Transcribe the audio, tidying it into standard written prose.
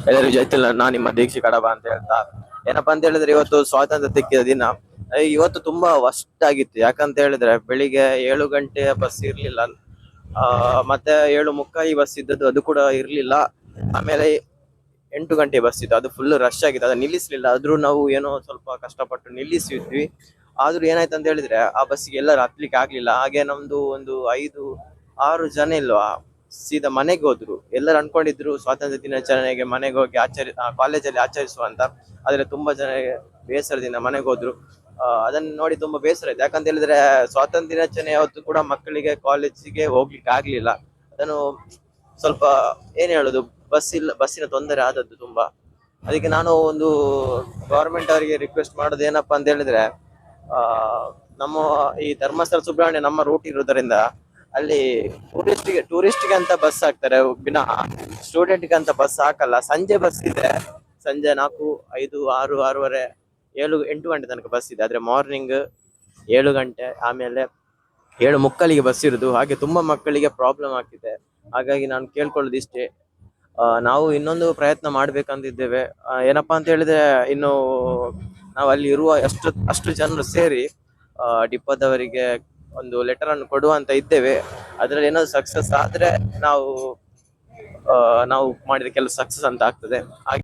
ಎಲ್ಲರಿಗೂ ಜೈತಿಲ್ಲ ನಾನು ನಿಮ್ಮ ದೀಕ್ಷೆ ಕಡಬ ಅಂತ ಹೇಳ್ತಾ ಏನಪ್ಪಾ ಅಂತ ಹೇಳಿದ್ರೆ ಇವತ್ತು ಸ್ವಾತಂತ್ರ್ಯ ಸಿಕ್ಕಿದ ದಿನ. ಇವತ್ತು ತುಂಬಾ ವರ್ಸ್ಟ್ ಆಗಿತ್ತು. ಯಾಕಂತ ಹೇಳಿದ್ರೆ ಬೆಳಿಗ್ಗೆ 7 ಗಂಟೆಯ ಬಸ್ ಇರ್ಲಿಲ್ಲ. ಮತ್ತೆ 7:45 ಬಸ್ ಇದ್ದದ್ದು, ಅದು ಕೂಡ ಇರ್ಲಿಲ್ಲ. ಆಮೇಲೆ 8 ಗಂಟೆ ಬಸ್ ಇತ್ತು, ಅದು ಫುಲ್ ರಶ್ ಆಗಿತ್ತು, ಅದು ನಿಲ್ಲಿಸ್ಲಿಲ್ಲ. ಆದ್ರೂ ನಾವು ಏನೋ ಸ್ವಲ್ಪ ಕಷ್ಟಪಟ್ಟು ನಿಲ್ಲಿಸಿದ್ವಿ. ಆದ್ರೂ ಏನಾಯ್ತು ಅಂತ ಹೇಳಿದ್ರೆ ಆ ಬಸ್ಸಿಗೆ ಎಲ್ಲರೂ ಹತ್ಲಿಕ್ಕೆ ಆಗ್ಲಿಲ್ಲ. ಹಾಗೆ ನಮ್ದು ಒಂದು 5-6 ಜನ ಇಲ್ವಾ ಸೀದಾ ಮನೆಗೆ ಹೋದ್ರು. ಎಲ್ಲರೂ ಅನ್ಕೊಂಡಿದ್ರು ಸ್ವಾತಂತ್ರ್ಯ ದಿನಾಚರಣೆಗೆ ಮನೆಗೆ ಹೋಗಿ ಕಾಲೇಜಲ್ಲಿ ಆಚರಿಸುವ ಅಂತ. ಆದ್ರೆ ತುಂಬಾ ಜನ ಬೇಸರದಿಂದ ಮನೆಗೆ ಹೋದ್ರು. ಅದನ್ನ ನೋಡಿ ತುಂಬಾ ಬೇಸರ ಆಯ್ತು. ಯಾಕಂತ ಹೇಳಿದ್ರೆ ಸ್ವಾತಂತ್ರ್ಯ ದಿನಾಚರಣೆ ಯಾವತ್ತು ಕೂಡ ಮಕ್ಕಳಿಗೆ ಕಾಲೇಜಿಗೆ ಹೋಗ್ಲಿಕ್ಕೆ ಆಗ್ಲಿಲ್ಲ. ಅದನ್ನು ಸ್ವಲ್ಪ ಏನ್ ಹೇಳುದು, ಬಸ್ಸಿನ ತೊಂದರೆ ಆದದ್ದು ತುಂಬಾ. ಅದಕ್ಕೆ ನಾನು ಒಂದು ಗವರ್ಮೆಂಟ್ ಅವರಿಗೆ ರಿಕ್ವೆಸ್ಟ್ ಮಾಡೋದು ಏನಪ್ಪಾ ಅಂತ ಹೇಳಿದ್ರೆ, ಆ ನಮ್ಮ ಈ ಧರ್ಮಸ್ಥಳ ಸುಬ್ರಹ್ಮಣ್ಯ ನಮ್ಮ ರೂಟ್ ಇರೋದ್ರಿಂದ ಅಲ್ಲಿ ಟೂರಿಸ್ಟ್ಗೆ ಅಂತ ಬಸ್ ಹಾಕ್ತಾರೆ ವಿನಃ ಸ್ಟೂಡೆಂಟ್ಗೆ ಅಂತ ಬಸ್ ಹಾಕಲ್ಲ. ಸಂಜೆ ಬಸ್ ಇದೆ, ಸಂಜೆ 4, 5, 6, 6:30, 7, 8 ಗಂಟೆ ತನಕ ಬಸ್ ಇದೆ. ಆದ್ರೆ ಮಾರ್ನಿಂಗ್ 7 ಗಂಟೆ, ಆಮೇಲೆ 7:45ಗೆ ಬಸ್ ಇರುದು. ಹಾಗೆ ತುಂಬಾ ಮಕ್ಕಳಿಗೆ ಪ್ರಾಬ್ಲಮ್ ಆಗ್ತಿದೆ. ಹಾಗಾಗಿ ನಾನು ಕೇಳ್ಕೊಳ್ಳೋದು ಇಷ್ಟೇ, ನಾವು ಇನ್ನೊಂದು ಪ್ರಯತ್ನ ಮಾಡ್ಬೇಕಂತಿದ್ದೇವೆ. ಏನಪ್ಪಾ ಅಂತ ಹೇಳಿದ್ರೆ, ಇನ್ನು ನಾವು ಅಲ್ಲಿ ಇರುವ ಅಷ್ಟು ಜನರು ಸೇರಿ ಡಿಪ್ಪೋದವರಿಗೆ ಒಂದು ಲೆಟರ್ ಅನ್ನು ಕೊಡುವ ಅಂತ ಇದ್ದೇವೆ. ಅದ್ರಲ್ಲಿ ಏನಾದ್ರು ಸಕ್ಸಸ್ ಆದ್ರೆ ನಾವು ಮಾಡಿದ ಕೆಲಸ ಸಕ್ಸಸ್ ಅಂತ ಆಗ್ತದೆ. ಹಾಗೆ